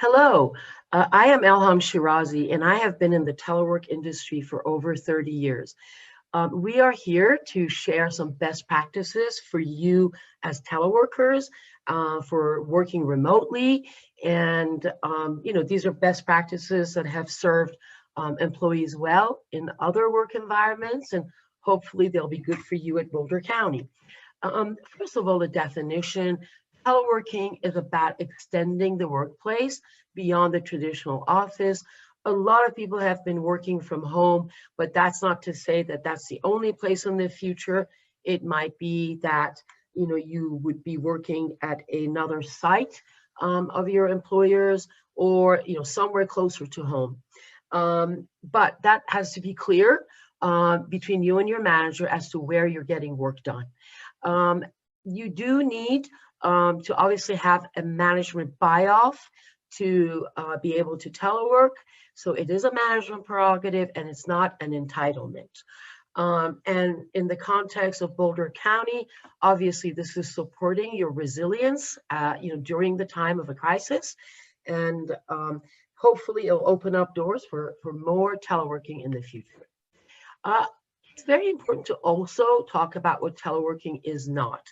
Hello, I am Elham Shirazi, and I have been in the telework industry for over 30 years. We are here to share some best practices for you as teleworkers for working remotely. And, these are best practices that have served employees well in other work environments, and hopefully they'll be good for you at Boulder County. First of all, the definition. Teleworking is about extending the workplace beyond the traditional office. A lot of people have been working from home, but that's not to say that that's the only place in the future. It might be that you would be working at another site of your employers, or somewhere closer to home. But that has to be clear between you and your manager as to where you're getting work done. You do need to obviously have a management buy-off to be able to telework. So it is a management prerogative and it's not an entitlement. And in the context of Boulder County, obviously this is supporting your resilience, during the time of a crisis. And hopefully it'll open up doors for more teleworking in the future. It's very important to also talk about what teleworking is not.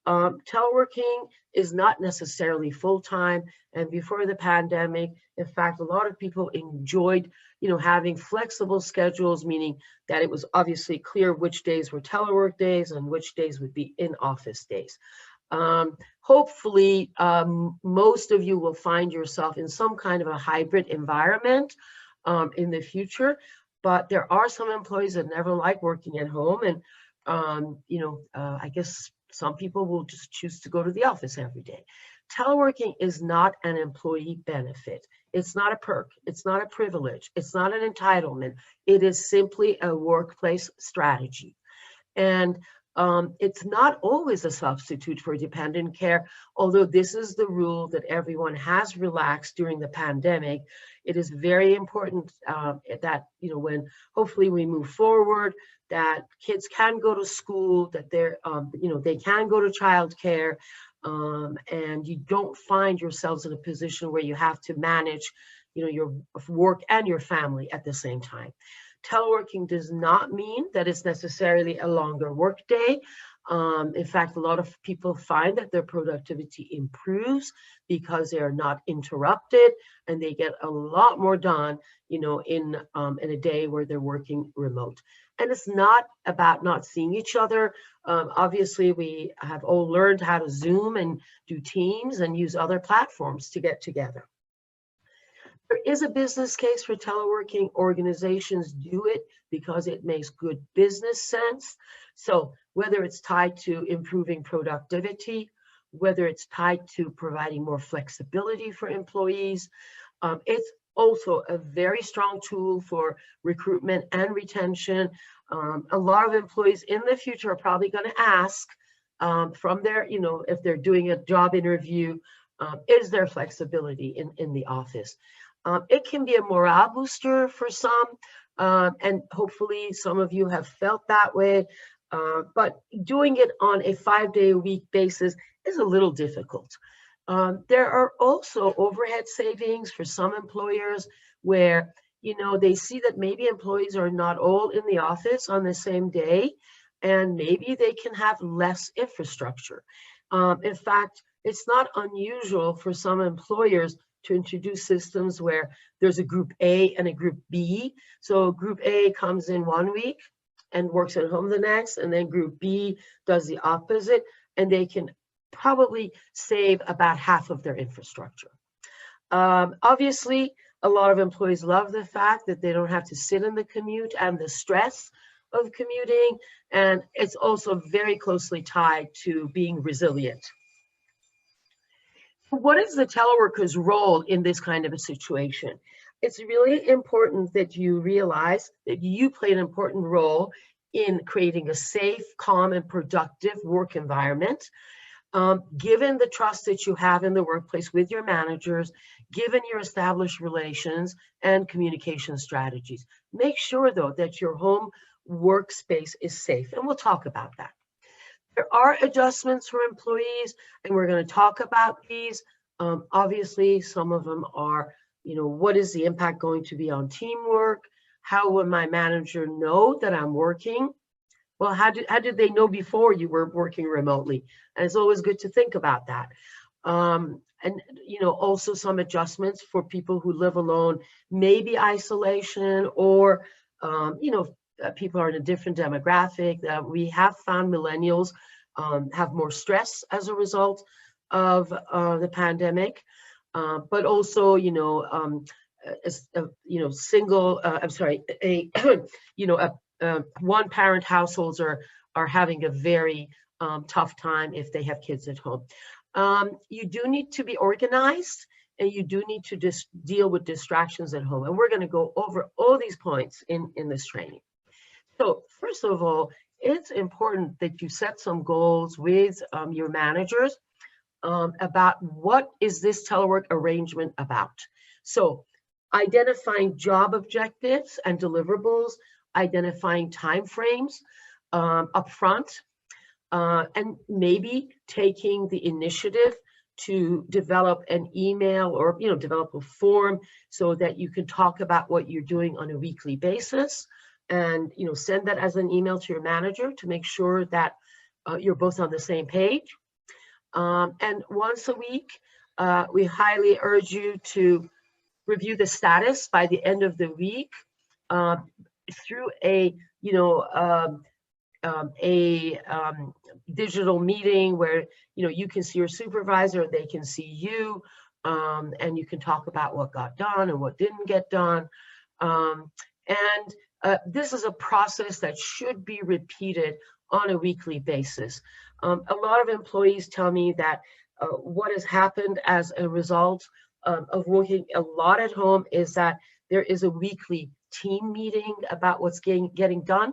Teleworking is not necessarily full-time, and before the pandemic, in fact, a lot of people enjoyed, having flexible schedules, meaning that it was obviously clear which days were telework days and which days would be in-office days. Hopefully, most of you will find yourself in some kind of a hybrid environment in the future, but there are some employees that never like working at home, and I guess some people will just choose to go to the office every day. Teleworking is not an employee benefit. It's not a perk. It's not a privilege. It's not an entitlement. It is simply a workplace strategy. And it's not always a substitute for dependent care, although this is the rule that everyone has relaxed during the pandemic. It is very important that, when hopefully we move forward, that kids can go to school, that they can go to childcare, and you don't find yourselves in a position where you have to manage, your work and your family at the same time. Teleworking does not mean that it's necessarily a longer work day. In fact, a lot of people find that their productivity improves because they are not interrupted, and they get a lot more done, in a day where they're working remote. And it's not about not seeing each other. Obviously, we have all learned how to Zoom and do Teams and use other platforms to get together. There is a business case for teleworking. Organizations do it because it makes good business sense. So whether it's tied to improving productivity, whether it's tied to providing more flexibility for employees, it's also a very strong tool for recruitment and retention. A lot of employees in the future are probably going to ask from their, if they're doing a job interview, is there flexibility in the office? It can be a morale booster for some, and hopefully some of you have felt that way, but doing it on a 5-day-a-week basis is a little difficult. There are also overhead savings for some employers where, they see that maybe employees are not all in the office on the same day, and maybe they can have less infrastructure. In fact, it's not unusual for some employers to introduce systems where there's a group A and a group B. So group A comes in 1 week and works at home the next, and then group B does the opposite, and they can probably save about half of their infrastructure. Obviously, a lot of employees love the fact that they don't have to sit in the commute and the stress of commuting, and it's also very closely tied to being resilient. What is the teleworker's role in this kind of a situation? It's really important that you realize that you play an important role in creating a safe, calm, and productive work environment. Given the trust that you have in the workplace with your managers, given your established relations and communication strategies. Make sure, though, that your home workspace is safe, and we'll talk about that. There are adjustments for employees, and we're going to talk about these. Obviously, some of them are, what is the impact going to be on teamwork? How will my manager know that I'm working? Well, how did they know before you were working remotely? And it's always good to think about that. And also some adjustments for people who live alone, maybe isolation, or people are in a different demographic. We have found millennials have more stress as a result of the pandemic, but also single. I'm sorry, a one parent households are having a very tough time if they have kids at home. You do need to be organized, and you do need to just deal with distractions at home. And we're going to go over all these points in this training. So first of all, it's important that you set some goals with your managers about what is this telework arrangement about. So identifying job objectives and deliverables, identifying timeframes upfront, and maybe taking the initiative to develop an email or develop a form so that you can talk about what you're doing on a weekly basis, and send that as an email to your manager to make sure that you're both on the same page. And once a week, we highly urge you to review the status by the end of the week through a digital meeting where you can see your supervisor, they can see you, and you can talk about what got done and what didn't get done. This is a process that should be repeated on a weekly basis. A lot of employees tell me that what has happened as a result of working a lot at home is that there is a weekly team meeting about what's getting done.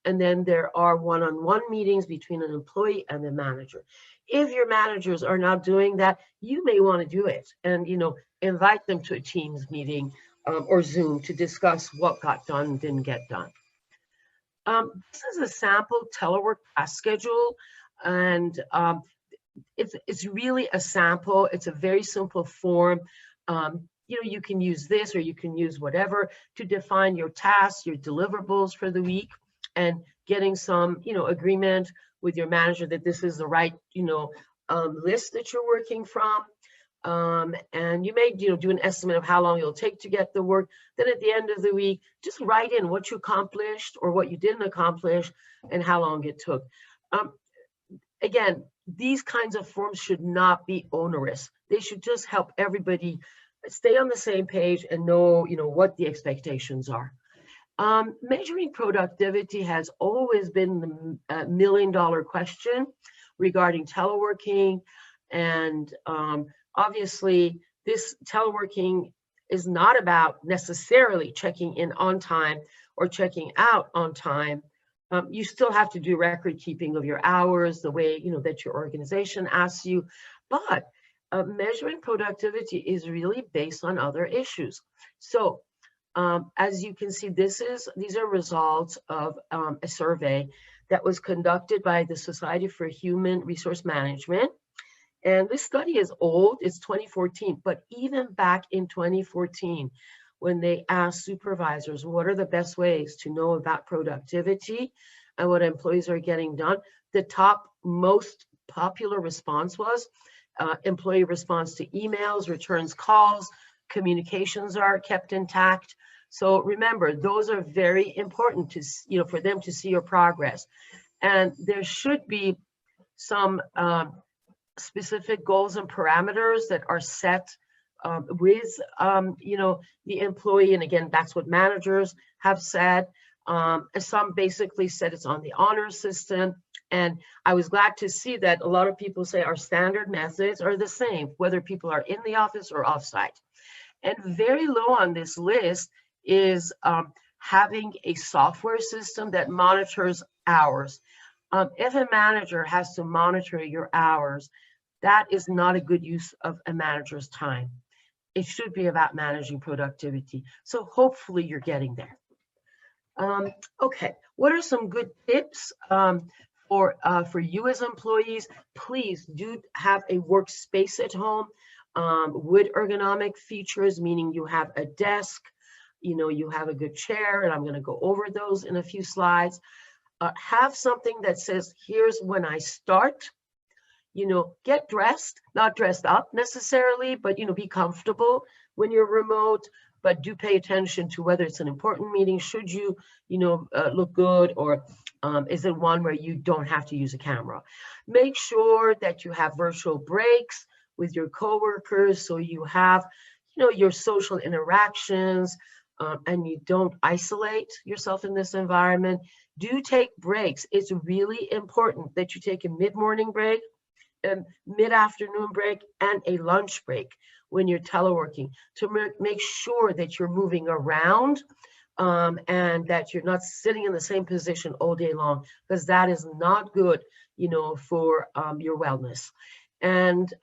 And then there are one-on-one meetings between an employee and the manager. If your managers are not doing that, you may want to do it and, invite them to a Teams meeting or Zoom to discuss what got done and didn't get done. This is a sample telework task schedule, and it's really a sample. It's a very simple form. You can use this or you can use whatever to define your tasks, your deliverables for the week, and getting some, agreement with your manager that this is the right, list that you're working from. And you may, do an estimate of how long it'll take to get the work. Then at the end of the week, just write in what you accomplished or what you didn't accomplish and how long it took. Again, these kinds of forms should not be onerous. They should just help everybody stay on the same page and know, what the expectations are. Measuring productivity has always been the million-dollar question regarding teleworking. And obviously, this teleworking is not about necessarily checking in on time or checking out on time. You still have to do record keeping of your hours the way that your organization asks you, but measuring productivity is really based on other issues. So as you can see, these are results of a survey that was conducted by the Society for Human Resource Management. And this study is old, it's 2014, but even back in 2014, when they asked supervisors, what are the best ways to know about productivity and what employees are getting done, the top most popular response was employee response to emails, returns calls, communications are kept intact. So remember, those are very important to, for them to see your progress. And there should be some specific goals and parameters that are set with, the employee. And again, that's what managers have said. Some basically said it's on the honor system. And I was glad to see that a lot of people say our standard methods are the same, whether people are in the office or offsite. And very low on this list is having a software system that monitors hours. If a manager has to monitor your hours, that is not a good use of a manager's time. It should be about managing productivity. So hopefully you're getting there. Okay, what are some good tips for you as employees? Please do have a workspace at home. with ergonomic features, meaning you have a desk, you have a good chair, and I'm going to go over those in a few slides. Have something that says, here's when I start. Get dressed, not dressed up necessarily, but, be comfortable when you're remote, but do pay attention to whether it's an important meeting. Should you, look good, or is it one where you don't have to use a camera? Make sure that you have virtual breaks with your coworkers, so you have, your social interactions, and you don't isolate yourself in this environment. Do take breaks. It's really important that you take a mid-morning break, a mid-afternoon break, and a lunch break when you're teleworking, to make sure that you're moving around, and that you're not sitting in the same position all day long, because that is not good, for your wellness. And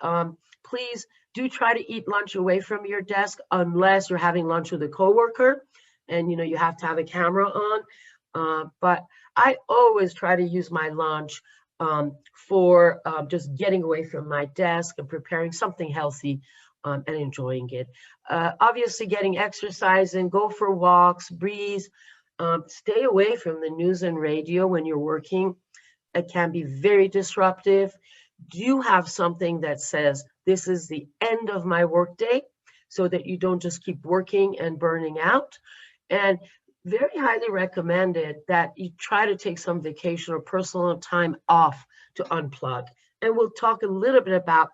please do try to eat lunch away from your desk, unless you're having lunch with a coworker and you have to have a camera on. But I always try to use my lunch for just getting away from my desk and preparing something healthy, and enjoying it. Obviously, getting exercise in, go for walks, breathe, stay away from the news and radio when you're working. It can be very disruptive. Do have something that says, this is the end of my workday, so that you don't just keep working and burning out. And very highly recommended that you try to take some vacation or personal time off to unplug. And we'll talk a little bit about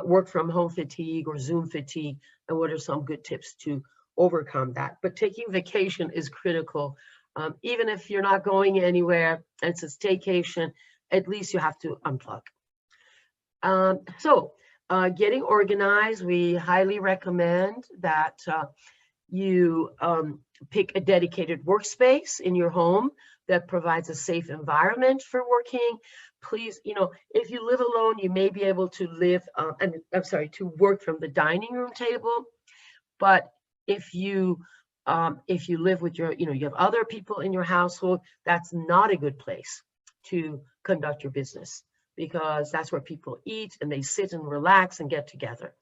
work from home fatigue or Zoom fatigue, and what are some good tips to overcome that. But taking vacation is critical. Even if you're not going anywhere, it's a staycation, at least you have to unplug. So getting organized, we highly recommend that you pick a dedicated workspace in your home that provides a safe environment for working. Please, if you live alone, you may be able to to work from the dining room table. But if you live with you have other people in your household, that's not a good place to conduct your business, because that's where people eat and they sit and relax and get together.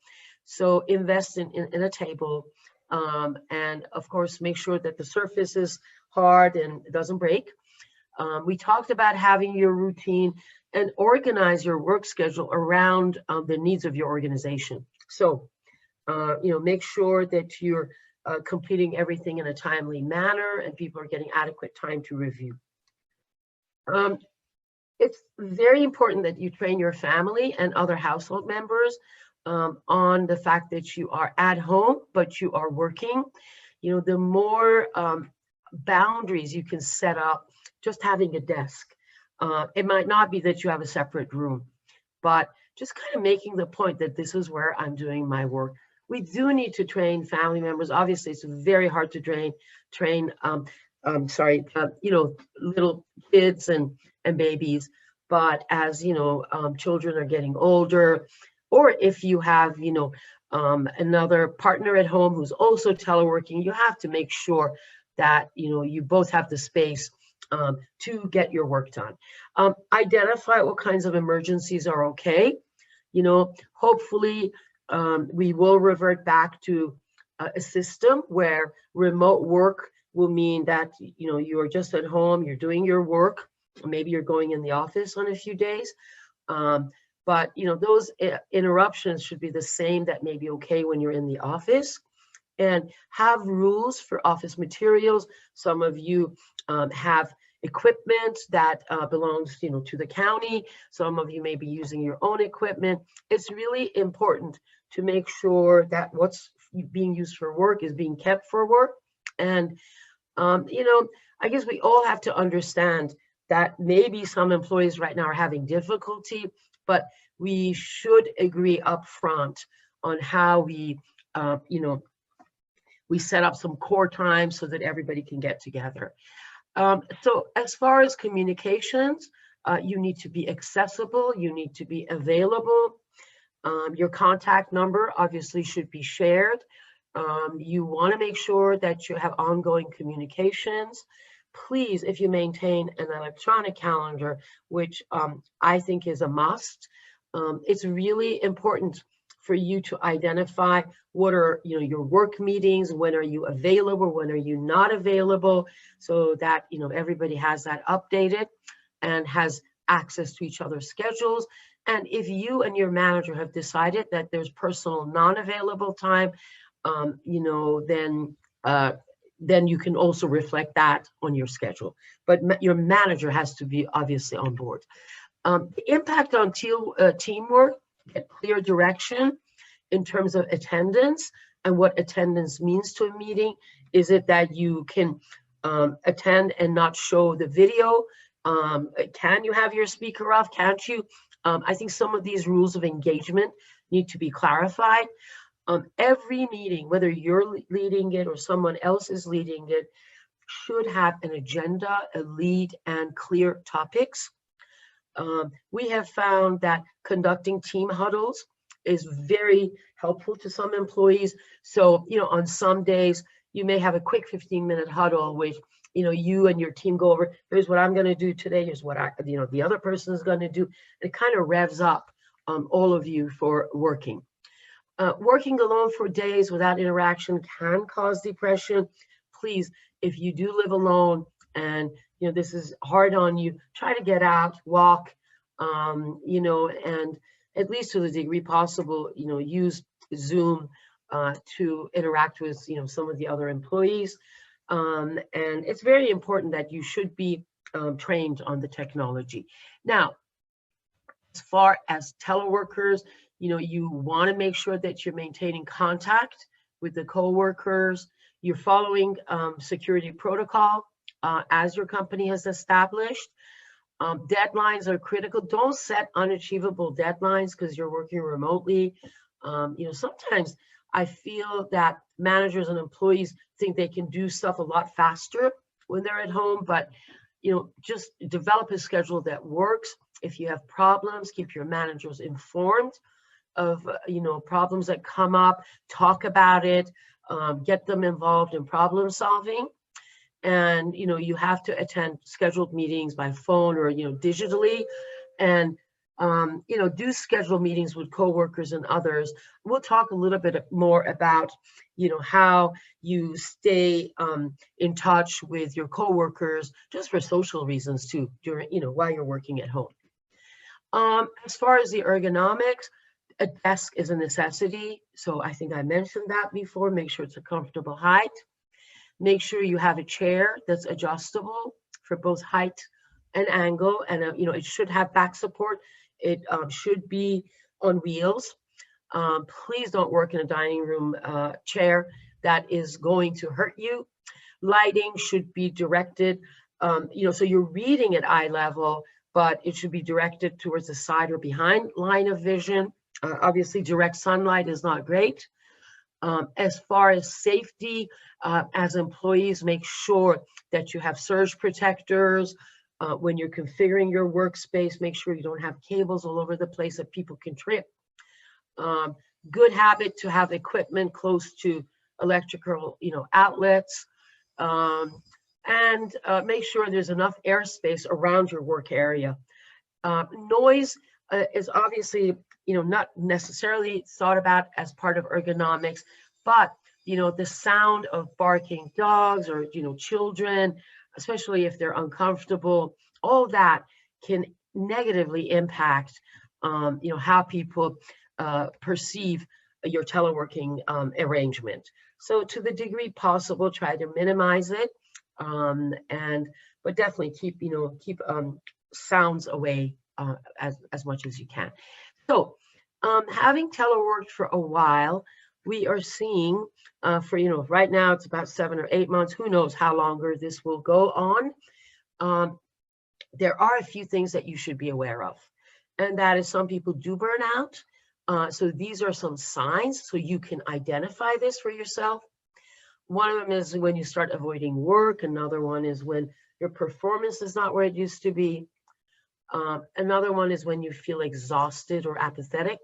So invest in a table, and of course, make sure that the surface is hard and it doesn't break. We talked about having your routine and organize your work schedule around the needs of your organization. So, make sure that you're completing everything in a timely manner and people are getting adequate time to review. It's very important that you train your family and other household members on the fact that you are at home, but you are working. The more boundaries you can set up, just having a desk. It might not be that you have a separate room, but just kind of making the point that this is where I'm doing my work. We do need to train family members. Obviously, it's very hard to train little kids and babies. But as children are getting older, or if you have another partner at home who's also teleworking, you have to make sure that you both have the space to get your work done. Identify what kinds of emergencies are okay. Hopefully we will revert back to a system where remote work will mean that you are just at home, you're doing your work. Maybe you're going in the office on a few days, but those interruptions should be the same that may be okay when you're in the office. And have rules for office materials. Some of you have equipment that belongs to the county. Some of you may be using your own equipment. It's really important to make sure that what's being used for work is being kept for work. And I guess we all have to understand that maybe some employees right now are having difficulty, but we should agree up front on how we set up some core time so that everybody can get together. So as far as communications, you need to be accessible, you need to be available. Your contact number obviously should be shared. You want to make sure that you have ongoing communications. Please, if you maintain an electronic calendar, which I think is a must, it's really important for you to identify what are, your work meetings, when are you available, when are you not available, so that, everybody has that updated and has access to each other's schedules. And if you and your manager have decided that there's personal non-available time, then you can also reflect that on your schedule. But your manager has to be obviously on board. The impact on teamwork, get clear direction in terms of attendance and what attendance means to a meeting. Is it that you can attend and not show the video? Can you have your speaker off? Can't you? I think some of these rules of engagement need to be clarified. Every meeting, whether you're leading it or someone else is leading it, should have an agenda, a lead, and clear topics. We have found that conducting team huddles is very helpful to some employees. So, on some days, you may have a quick 15-minute huddle, which, you and your team go over, here's what I'm going to do today, here's what the other person is going to do. It kind of revs up all of you for working. Working alone for days without interaction can cause depression. Please, if you do live alone and this is hard on you, try to get out, walk, and at least to the degree possible, use Zoom to interact with some of the other employees. And it's very important that you should be trained on the technology. Now, as far as teleworkers, you want to make sure that you're maintaining contact with the coworkers, you're following security protocol as your company has established. Deadlines are critical. Don't set unachievable deadlines because you're working remotely. Sometimes I feel that managers and employees think they can do stuff a lot faster when they're at home, but just develop a schedule that works. If you have problems, keep your managers informed of problems that come up, talk about it, get them involved in problem solving. And you have to attend scheduled meetings by phone or digitally, and do scheduled meetings with coworkers and others. We'll talk a little bit more about how you stay in touch with your coworkers just for social reasons too during while you're working at home. As far as the ergonomics, a desk is a necessity. So I think I mentioned that before. Make sure it's a comfortable height. Make sure you have a chair that's adjustable for both height and angle, and it should have back support. It should be on wheels. Please don't work in a dining room chair that is going to hurt you. Lighting should be directed, so you're reading at eye level, but it should be directed towards the side or behind line of vision. Obviously, direct sunlight is not great. As far as safety, as employees, make sure that you have surge protectors. When you're configuring your workspace, make sure you don't have cables all over the place that people can trip. Good habit to have equipment close to electrical, outlets, and make sure there's enough airspace around your work area. Noise is obviously, not necessarily thought about as part of ergonomics, but the sound of barking dogs or children, especially if they're uncomfortable, all that can negatively impact how people perceive your teleworking arrangement. So to the degree possible, try to minimize it, but definitely keep sounds away as much as you can. So having teleworked for a while, we are seeing right now it's about 7 or 8 months. Who knows how longer this will go on. There are a few things that you should be aware of, and that is some people do burn out. So these are some signs so you can identify this for yourself. One of them is when you start avoiding work. Another one is when your performance is not where it used to be. Another one is when you feel exhausted or apathetic,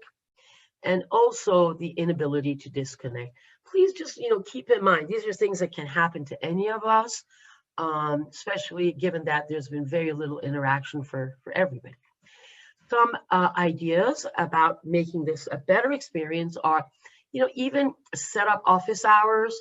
and also the inability to disconnect. Please just keep in mind, these are things that can happen to any of us, especially given that there's been very little interaction for everybody. Some ideas about making this a better experience are, even set up office hours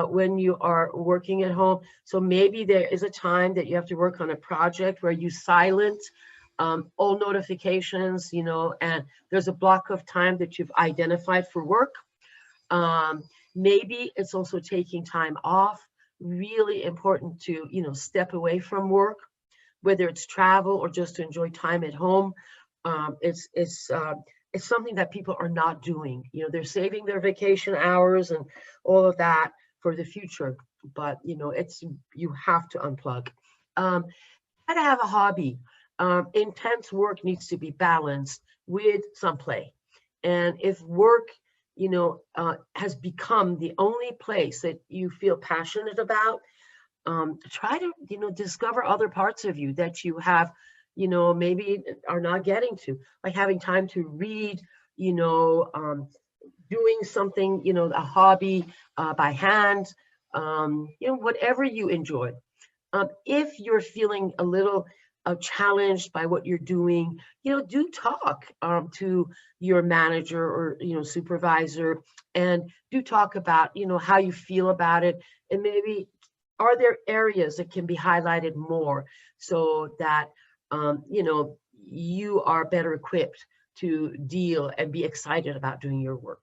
when you are working at home. So maybe there is a time that you have to work on a project where you silence all notifications, and there's a block of time that you've identified for work. Maybe it's also taking time off. Really important to, step away from work, whether it's travel or just to enjoy time at home. It's something that people are not doing. They're saving their vacation hours and all of that for the future, but you have to unplug. Try to have a hobby. Intense work needs to be balanced with some play. And if work, has become the only place that you feel passionate about, try to, discover other parts of you that you have, maybe are not getting to, like having time to read, doing something, a hobby by hand, whatever you enjoy. If you're feeling a little challenged by what you're doing, do talk to your manager or, supervisor, and do talk about, how you feel about it. And maybe, are there areas that can be highlighted more so that, you are better equipped to deal and be excited about doing your work.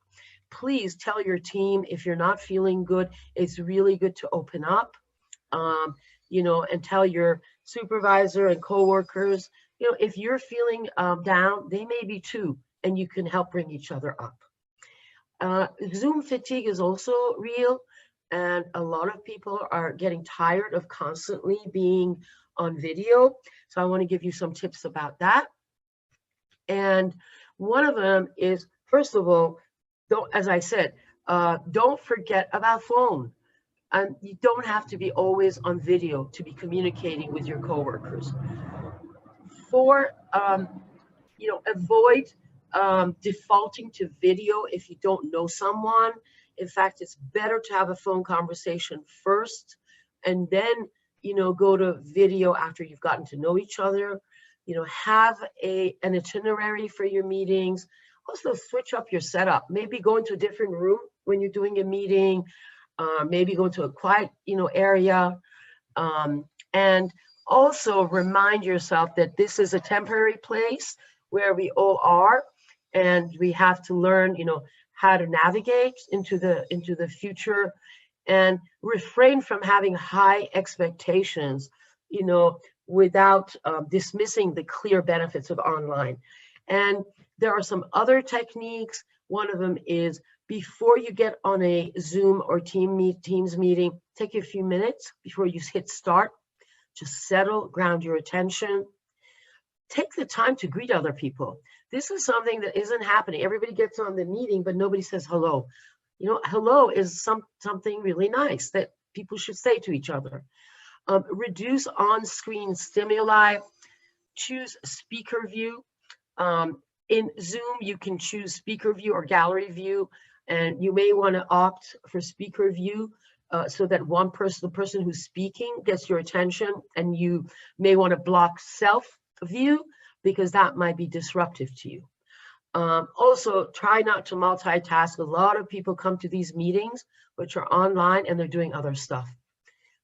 Please tell your team if you're not feeling good. It's really good to open up, and tell your supervisor and coworkers, if you're feeling down, they may be too, and you can help bring each other up. Zoom fatigue is also real, and a lot of people are getting tired of constantly being on video. So I want to give you some tips about that. And one of them is, first of all, as I said, don't forget about phone. You don't have to be always on video to be communicating with your coworkers. Avoid defaulting to video if you don't know someone. In fact, it's better to have a phone conversation first, and then, go to video after you've gotten to know each other. Have an itinerary for your meetings. Also, switch up your setup. Maybe go into a different room when you're doing a meeting. Maybe go to a quiet, area. And also remind yourself that this is a temporary place where we all are, and we have to learn, how to navigate into the future, and refrain from having high expectations, without dismissing the clear benefits of online. And there are some other techniques. One of them is, before you get on a Zoom or Teams meeting, take a few minutes before you hit start. Just settle, ground your attention. Take the time to greet other people. This is something that isn't happening. Everybody gets on the meeting, but nobody says hello. Hello is something really nice that people should say to each other. Reduce on-screen stimuli. Choose speaker view. In Zoom, you can choose speaker view or gallery view, and you may want to opt for speaker view so that the person who's speaking gets your attention, and you may want to block self view because that might be disruptive to you. Also, try not to multitask. A lot of people come to these meetings, which are online, and they're doing other stuff.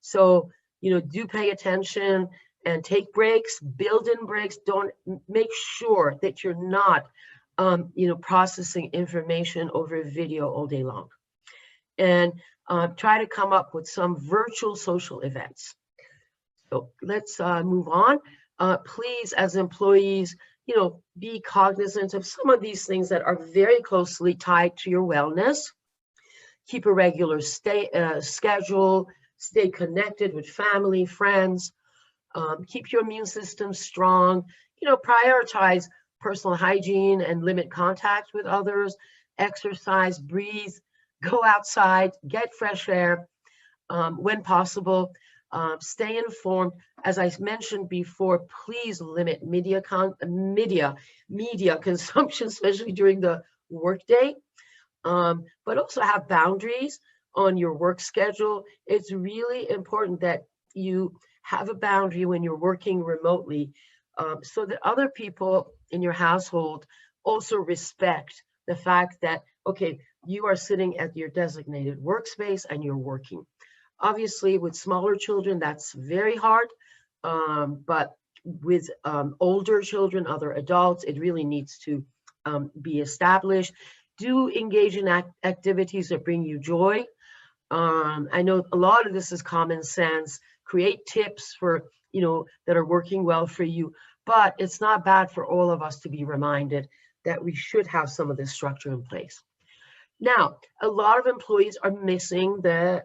So, do pay attention and take breaks, build in breaks. Don't make sure that you're not, processing information over video all day long. And try to come up with some virtual social events. So let's move on. Please, as employees, be cognizant of some of these things that are very closely tied to your wellness. Keep a regular schedule, stay connected with family, friends, keep your immune system strong, prioritize personal hygiene and limit contact with others, exercise, breathe, go outside, get fresh air when possible. Stay informed. As I mentioned before, please limit media consumption, especially during the workday. But also have boundaries on your work schedule. It's really important that you have a boundary when you're working remotely, so that other people in your household also respect the fact that, okay, you are sitting at your designated workspace and you're working. Obviously, with smaller children, that's very hard. But with older children, other adults, it really needs to be established. Do engage in activities that bring you joy. I know a lot of this is common sense. Create tips for, that are working well for you, but it's not bad for all of us to be reminded that we should have some of this structure in place. Now, a lot of employees are missing the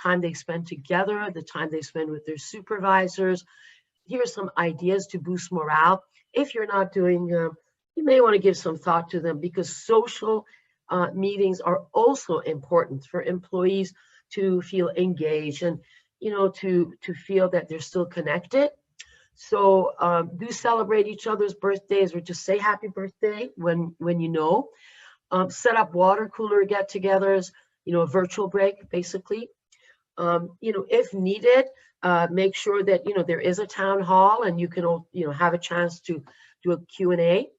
time they spend together, the time they spend with their supervisors. Here's some ideas to boost morale. If you're not doing them, you may want to give some thought to them, because social meetings are also important for employees to feel engaged and, to feel that they're still connected. So do celebrate each other's birthdays, or just say happy birthday when you know. Set up water cooler get-togethers, a virtual break, basically. If needed, make sure that, there is a town hall and you can, have a chance to do a Q&A.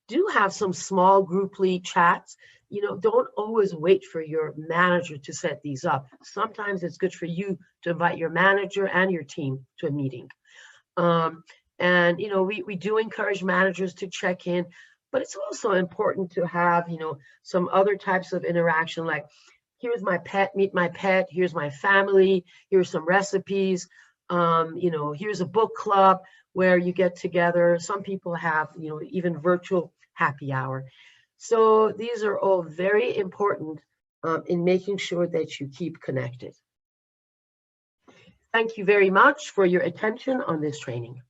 Do have some small group lead chats. Don't always wait for your manager to set these up. Sometimes it's good for you to invite your manager and your team to a meeting. And, we do encourage managers to check in, but it's also important to have, some other types of interaction, like, here's my pet, meet my pet, here's my family, here's some recipes, here's a book club where you get together. Some people have, even virtual happy hour. So these are all very important in making sure that you keep connected. Thank you very much for your attention on this training.